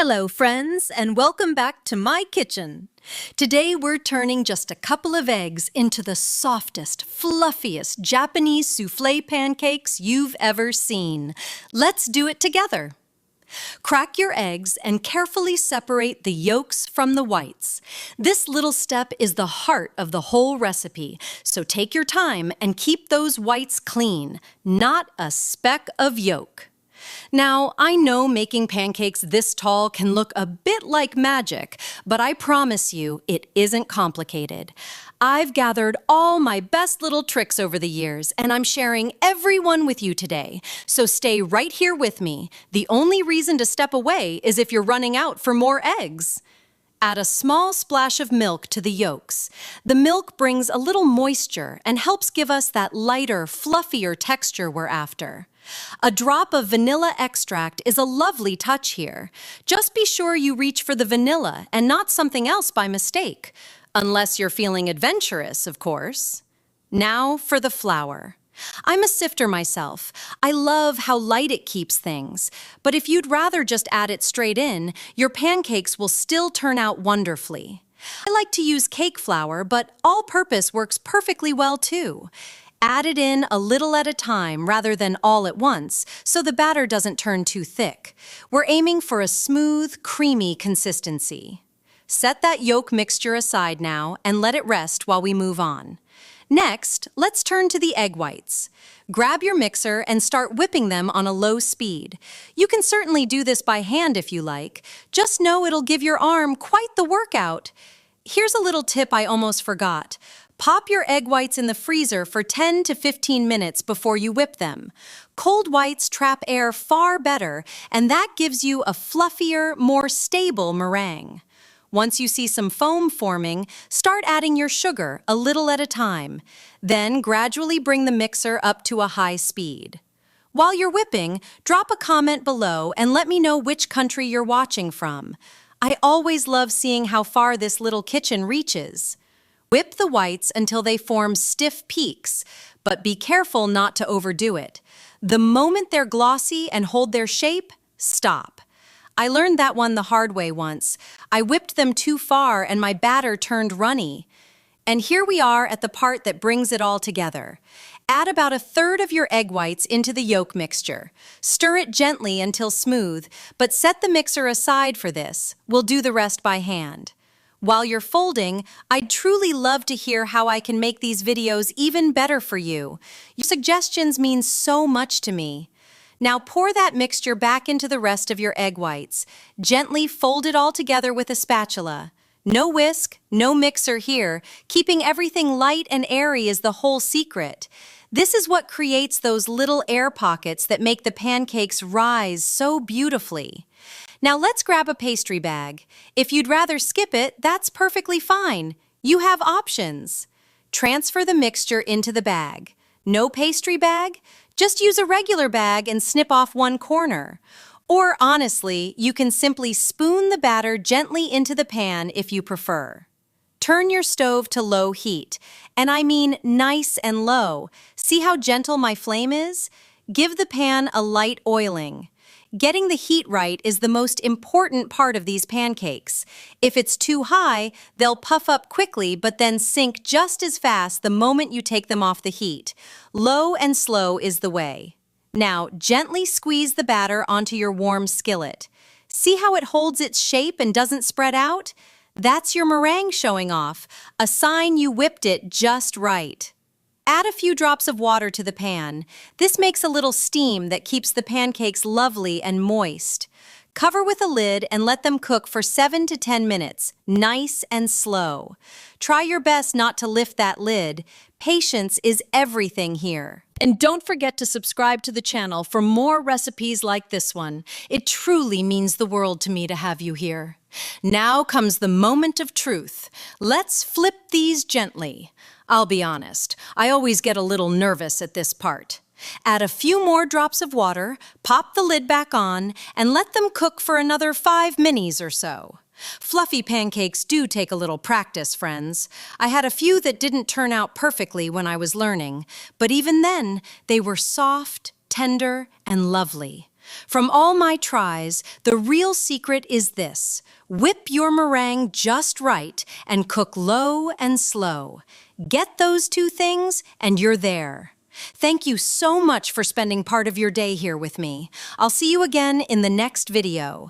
Hello, friends, and welcome back to my kitchen. Today we're turning just a couple of eggs into the softest, fluffiest Japanese soufflé pancakes you've ever seen. Let's do it together. Crack your eggs and carefully separate the yolks from the whites. This little step is the heart of the whole recipe, so take your time and keep those whites clean, not a speck of yolk. Now, I know making pancakes this tall can look a bit like magic, but I promise you it isn't complicated. I've gathered all my best little tricks over the years, and I'm sharing every one with you today. So stay right here with me. The only reason to step away is if you're running out for more eggs. Add a small splash of milk to the yolks. The milk brings a little moisture and helps give us that lighter, fluffier texture we're after. A drop of vanilla extract is a lovely touch here. Just be sure you reach for the vanilla and not something else by mistake. Unless you're feeling adventurous, of course. Now for the flour. I'm a sifter myself. I love how light it keeps things. But if you'd rather just add it straight in, your pancakes will still turn out wonderfully. I like to use cake flour, but all-purpose works perfectly well too. Add it in a little at a time rather than all at once, so the batter doesn't turn too thick. We're aiming for a smooth, creamy consistency. Set that yolk mixture aside now and let it rest while we move on. Next, let's turn to the egg whites. Grab your mixer and start whipping them on a low speed. You can certainly do this by hand if you like. Just know it'll give your arm quite the workout. Here's a little tip I almost forgot. Pop your egg whites in the freezer for 10 to 15 minutes before you whip them. Cold whites trap air far better, and that gives you a fluffier, more stable meringue. Once you see some foam forming, start adding your sugar a little at a time. Then gradually bring the mixer up to a high speed. While you're whipping, drop a comment below and let me know which country you're watching from. I always love seeing how far this little kitchen reaches. Whip the whites until they form stiff peaks, but be careful not to overdo it. The moment they're glossy and hold their shape, stop. I learned that one the hard way once. I whipped them too far and my batter turned runny. And here we are at the part that brings it all together. Add about a third of your egg whites into the yolk mixture. Stir it gently until smooth, but set the mixer aside for this. We'll do the rest by hand. While you're folding, I'd truly love to hear how I can make these videos even better for you. Your suggestions mean so much to me. Now pour that mixture back into the rest of your egg whites. Gently fold it all together with a spatula. No whisk, no mixer here. Keeping everything light and airy is the whole secret. This is what creates those little air pockets that make the pancakes rise so beautifully. Now let's grab a pastry bag. If you'd rather skip it, that's perfectly fine. You have options. Transfer the mixture into the bag. No pastry bag? Just use a regular bag and snip off one corner. Or honestly, you can simply spoon the batter gently into the pan if you prefer. Turn your stove to low heat, and I mean nice and low. See how gentle my flame is? Give the pan a light oiling. Getting the heat right is the most important part of these pancakes. If it's too high, they'll puff up quickly but then sink just as fast the moment you take them off the heat. Low and slow is the way. Now, gently squeeze the batter onto your warm skillet. See how it holds its shape and doesn't spread out? That's your meringue showing off, a sign you whipped it just right. Add a few drops of water to the pan. This makes a little steam that keeps the pancakes lovely and moist. Cover with a lid and let them cook for 7 to 10 minutes, nice and slow. Try your best not to lift that lid. Patience is everything here. And don't forget to subscribe to the channel for more recipes like this one. It truly means the world to me to have you here. Now comes the moment of truth. Let's flip these gently. I'll be honest, I always get a little nervous at this part. Add a few more drops of water, pop the lid back on, and let them cook for another 5 minutes or so. Fluffy pancakes do take a little practice, friends. I had a few that didn't turn out perfectly when I was learning, but even then, they were soft, tender, and lovely. From all my tries, the real secret is this. Whip your meringue just right and cook low and slow. Get those two things and you're there. Thank you so much for spending part of your day here with me. I'll see you again in the next video.